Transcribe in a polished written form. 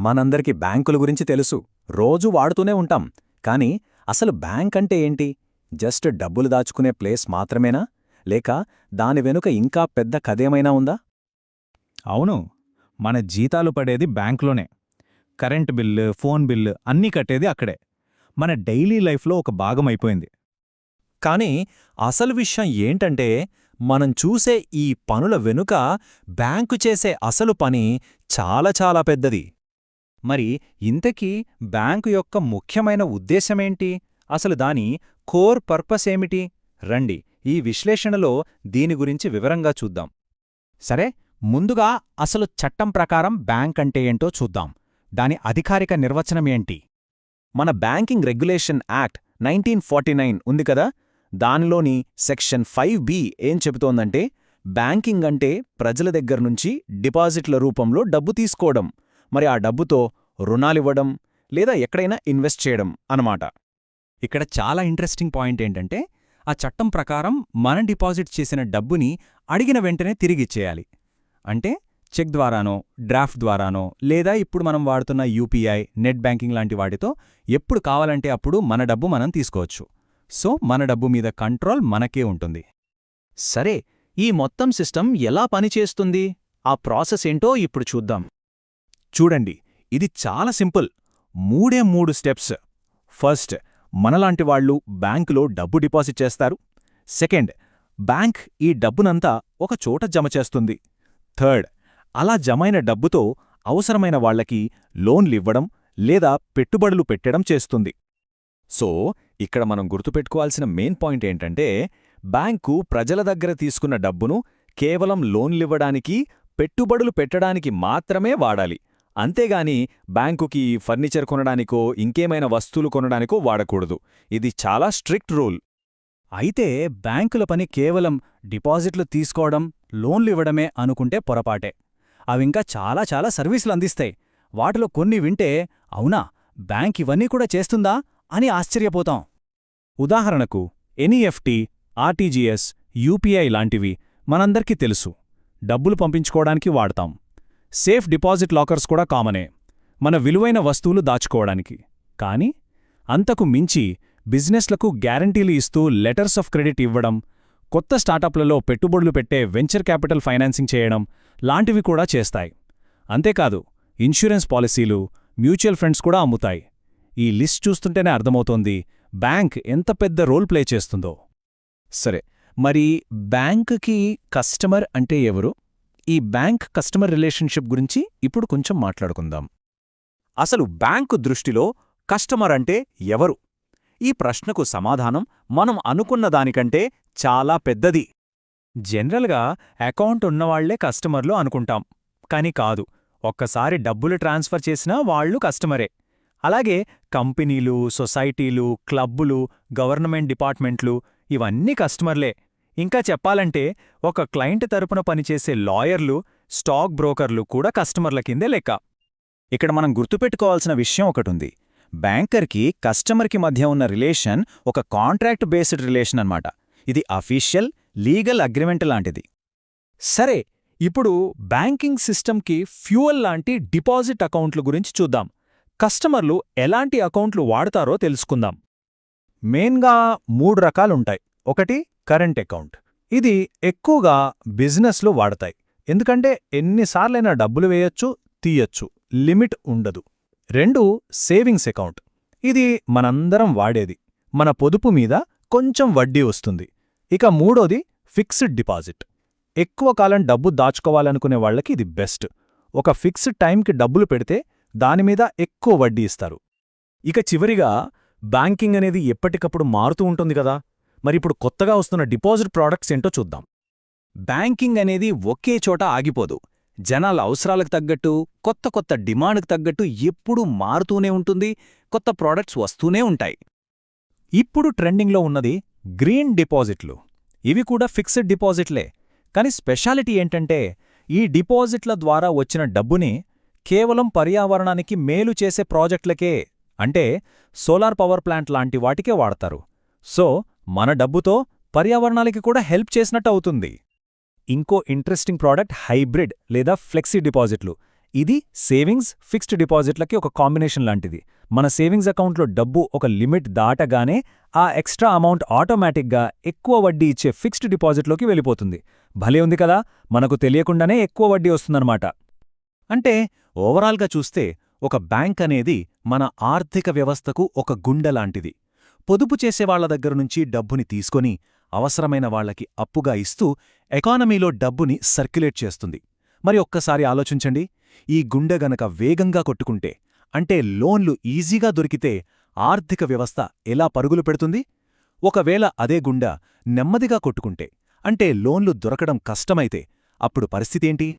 మనందరికి బ్యాంకుల గురించి తెలుసు, రోజూ వాడుతూనే ఉంటాం. కానీ అసలు బ్యాంక్ అంటే ఏంటి? జస్ట్ డబ్బులు దాచుకునే ప్లేస్ మాత్రమేనా? లేక దాని వెనుక ఇంకా పెద్ద కథేమైనా ఉందా? అవును, మన జీతాలు పడేది బ్యాంకులోనే. కరెంటు బిల్లు, ఫోన్ బిల్లు అన్నీ కట్టేది అక్కడే. మన డైలీ లైఫ్లో ఒక భాగమైపోయింది. కానీ అసలు విషయం ఏంటంటే, మనం చూసే ఈ పనుల వెనుక బ్యాంకు చేసే అసలు పని చాలా చాలా పెద్దది. మరి ఇంతకీ బ్యాంకు యొక్క ముఖ్యమైన ఉద్దేశమేంటి? అసలు దాని కోర్ పర్పస్ ఏమిటి? రండి, ఈ విశ్లేషణలో దీని గురించి వివరంగా చూద్దాం. సరే, ముందుగా అసలు చట్టం ప్రకారం బ్యాంక్ అంటే ఏంటో చూద్దాం. దాని అధికారిక నిర్వచనమేంటి? మన బ్యాంకింగ్ రెగ్యులేషన్ యాక్ట్ 1949 ఉంది కదా, దానిలోని సెక్షన్ 5B ఏం చెబుతోందంటే, బ్యాంకింగ్ అంటే ప్రజల దగ్గర్నుంచి డిపాజిట్ల రూపంలో డబ్బు తీసుకోవడం, మరి ఆ డబ్బుతో రుణాలివ్వడం లేదా ఎక్కడైనా ఇన్వెస్ట్ చేయడం అన్నమాట. ఇక్కడ చాలా ఇంట్రెస్టింగ్ పాయింట్ ఏంటంటే, ఆ చట్టం ప్రకారం మనం డిపాజిట్ చేసిన డబ్బుని అడిగిన వెంటనే తిరిగిచ్చేయాలి. అంటే చెక్ ద్వారానో, డ్రాఫ్ట్ ద్వారానో, లేదా ఇప్పుడు మనం వాడుతున్న యూపీఐ, నెట్ బ్యాంకింగ్ లాంటి వాటితో ఎప్పుడు కావాలంటే అప్పుడు మన డబ్బు మనం తీసుకోవచ్చు. సో మన డబ్బు మీద కంట్రోల్ మనకే ఉంటుంది. సరే, ఈ మొత్తం సిస్టమ్ ఎలా పనిచేస్తుంది? ఆ ప్రాసెస్ ఏంటో ఇప్పుడు చూద్దాం. చూడండి, ఇది చాలా సింపుల్. 3 స్టెప్స్. ఫస్ట్, మనలాంటి వాళ్ళు బ్యాంకులో డబ్బు డిపాజిట్ చేస్తారు. సెకండ్, బ్యాంక్ ఈ డబ్బునంతా ఒక చోట జమ చేస్తుంది. థర్డ్, అలా జమైన డబ్బుతో అవసరమైన వాళ్లకి లోన్లివ్వడం లేదా పెట్టుబడులు పెట్టడం చేస్తుంది. సో ఇక్కడ మనం గుర్తుపెట్టుకోవాల్సిన మెయిన్ పాయింట్ ఏంటంటే, బ్యాంకు ప్రజల దగ్గర తీసుకున్న డబ్బును కేవలం లోన్లివ్వడానికి, పెట్టుబడులు పెట్టడానికి మాత్రమే వాడాలి. అంతేగాని బ్యాంకుకి ఫర్నిచర్ కొనడానికో ఇంకేమైనా వస్తువులు కొనడానికో వాడకూడదు. ఇది చాలా స్ట్రిక్ట్ రూల్. అయితే బ్యాంకుల పని కేవలం డిపాజిట్లు తీసుకోవడం, లోన్లివ్వడమే అనుకుంటే పొరపాటే. అవింకా చాలా చాలా సర్వీసులు అందిస్తాయి. వాటిలో కొన్ని వింటే అవునా, బ్యాంక్ ఇవన్నీ కూడా చేస్తుందా అని ఆశ్చర్యపోతాం. ఉదాహరణకు ఎన్ఈఎఫ్టీ, ఆర్టీజీఎస్, యూపీఐ లాంటివి మనందరికీ తెలుసు. డబ్బులు పంపించుకోవడానికి వాడతాం. సేఫ్ డిపాజిట్ లాకర్స్ కూడా కామనే, మన విలువైన వస్తువులు దాచుకోవడానికి. కానీ అంతకు మించి బిజినెస్లకు గ్యారంటీలు ఇస్తూ లెటర్స్ ఆఫ్ క్రెడిట్ ఇవ్వడం, కొత్త స్టార్టప్లలో పెట్టుబడులు పెట్టే వెంచర్ క్యాపిటల్ ఫైనాన్సింగ్ చేయడం లాంటివి కూడా చేస్తాయి. అంతేకాదు, ఇన్సూరెన్స్ పాలసీలు, మ్యూచువల్ ఫండ్స్ కూడా అమ్ముతాయి. ఈ లిస్ట్ చూస్తుంటేనే అర్థమవుతోంది బ్యాంక్ ఎంత పెద్ద రోల్ ప్లే చేస్తుందో. సరే, మరి బ్యాంకుకి కస్టమర్ అంటే ఎవరు? ఈ బ్యాంక్ కస్టమర్ రిలేషన్షిప్ గురించి ఇప్పుడు కొంచెం మాట్లాడుకుందాం. అసలు బ్యాంకు దృష్టిలో కస్టమర్ అంటే ఎవరు? ఈ ప్రశ్నకు సమాధానం మనం అనుకున్న దానికంటే చాలా పెద్దది. జనరల్గా అకౌంట్ ఉన్నవాళ్లే కస్టమర్లు అనుకుంటాం. కాని కాదు, ఒక్కసారి డబ్బులు ట్రాన్స్ఫర్ చేసినా వాళ్లు కస్టమరే. అలాగే కంపెనీలు, సొసైటీలు, క్లబ్బులు, గవర్నమెంట్ డిపార్ట్మెంట్లు ఇవన్నీ కస్టమర్లే. ఇంకా చెప్పాలంటే ఒక క్లయింట్ తరపున పనిచేసే లాయర్లు, స్టాక్ బ్రోకర్లు కూడా కస్టమర్ల కిందే లెక్క. ఇక్కడ మనం గుర్తుపెట్టుకోవాల్సిన విషయం ఒకటుంది. బ్యాంకర్కి కస్టమర్కి మధ్య ఉన్న రిలేషన్ ఒక కాంట్రాక్ట్ బేస్డ్ రిలేషన్ అన్నమాట. ఇది అఫీషియల్, లీగల్ అగ్రిమెంట్ లాంటిది. సరే, ఇప్పుడు బ్యాంకింగ్ సిస్టమ్కి ఫ్యూయల్ లాంటి డిపాజిట్ అకౌంట్ల గురించి చూద్దాం. కస్టమర్లు ఎలాంటి అకౌంట్లు వాడతారో తెలుసుకుందాం. మెయిన్గా 3 రకాలుంటాయి. ఒకటి కరెంట్ అకౌంట్. ఇది ఎక్కువగా బిజినెస్లో వాడతాయి. ఎందుకంటే ఎన్నిసార్లైనా డబ్బులు వేయొచ్చు, తీయొచ్చు, లిమిట్ ఉండదు. 2 సేవింగ్స్ అకౌంట్. ఇది మనందరం వాడేది. మన పొదుపు మీద కొంచెం వడ్డీ వస్తుంది. ఇక 3ది ఫిక్స్డ్ డిపాజిట్. ఎక్కువ కాలం డబ్బు దాచుకోవాలనుకునే వాళ్లకి ఇది బెస్ట్. ఒక ఫిక్స్డ్ టైంకి డబ్బులు పెడితే దానిమీద ఎక్కువ వడ్డీ ఇస్తారు. ఇక చివరిగా బ్యాంకింగ్ అనేది ఎప్పటికప్పుడు మారుతూ ఉంటుంది కదా. మరిప్పుడు కొత్తగా వస్తున్న డిపాజిట్ ప్రాడక్ట్స్ ఏంటో చూద్దాం. బ్యాంకింగ్ అనేది ఒకే చోట ఆగిపోదు. జనాల అవసరాలకు తగ్గట్టు, కొత్త కొత్త డిమాండ్కు తగ్గట్టు ఎప్పుడూ మారుతూనే ఉంటుంది. కొత్త ప్రాడక్ట్స్ వస్తూనే ఉంటాయి. ఇప్పుడు ట్రెండింగ్లో ఉన్నది గ్రీన్ డిపాజిట్లు. ఇవి కూడా ఫిక్స్డ్ డిపాజిట్లే. కాని స్పెషాలిటీ ఏంటంటే, ఈ డిపాజిట్ల ద్వారా వచ్చిన డబ్బుని కేవలం పర్యావరణానికి మేలు చేసే ప్రాజెక్టులకే, అంటే సోలార్ పవర్ ప్లాంట్ లాంటి వాటికే వాడతారు. సో మన డబ్బుతో పర్యావరణాలకి కూడా హెల్ప్ చేసినట్టు అవుతుంది. ఇంకో ఇంట్రెస్టింగ్ ప్రాడక్ట్ హైబ్రిడ్ లేదా ఫ్లెక్సీ డిపాజిట్లు. ఇది సేవింగ్స్, ఫిక్స్డ్ డిపాజిట్లకి ఒక కాంబినేషన్ లాంటిది. మన సేవింగ్స్ అకౌంట్లో డబ్బు ఒక లిమిట్ దాటగానే ఆ ఎక్స్ట్రా అమౌంట్ ఆటోమేటిక్గా ఎక్కువ వడ్డీ ఇచ్చే ఫిక్స్డ్ డిపాజిట్లోకి వెళ్ళిపోతుంది. భలే ఉంది కదా, మనకు తెలియకుండానే ఎక్కువ వడ్డీ వస్తుందన్నమాట. అంటే ఓవరాల్గా చూస్తే ఒక బ్యాంక్ అనేది మన ఆర్థిక వ్యవస్థకు ఒక గుండెలాంటిది. పొదుపు చేసేవాళ్ల దగ్గరనుంచి డబ్బుని తీసుకొని అవసరమైన వాళ్లకి అప్పుగా ఇస్తూ ఎకానమీలో డబ్బుని సర్క్యులేట్ చేస్తుంది. మరి ఒక్కసారి ఆలోచించండి, ఈ గుండె గనక వేగంగా కొట్టుకుంటే, అంటే లోన్లు ఈజీగా దొరికితే ఆర్థిక వ్యవస్థ ఎలా పరుగులు పెడుతుంది? ఒకవేళ అదే గుండె నెమ్మదిగా కొట్టుకుంటే, అంటే లోన్లు దొరకడం కష్టమైతే, అప్పుడు పరిస్థితేంటి?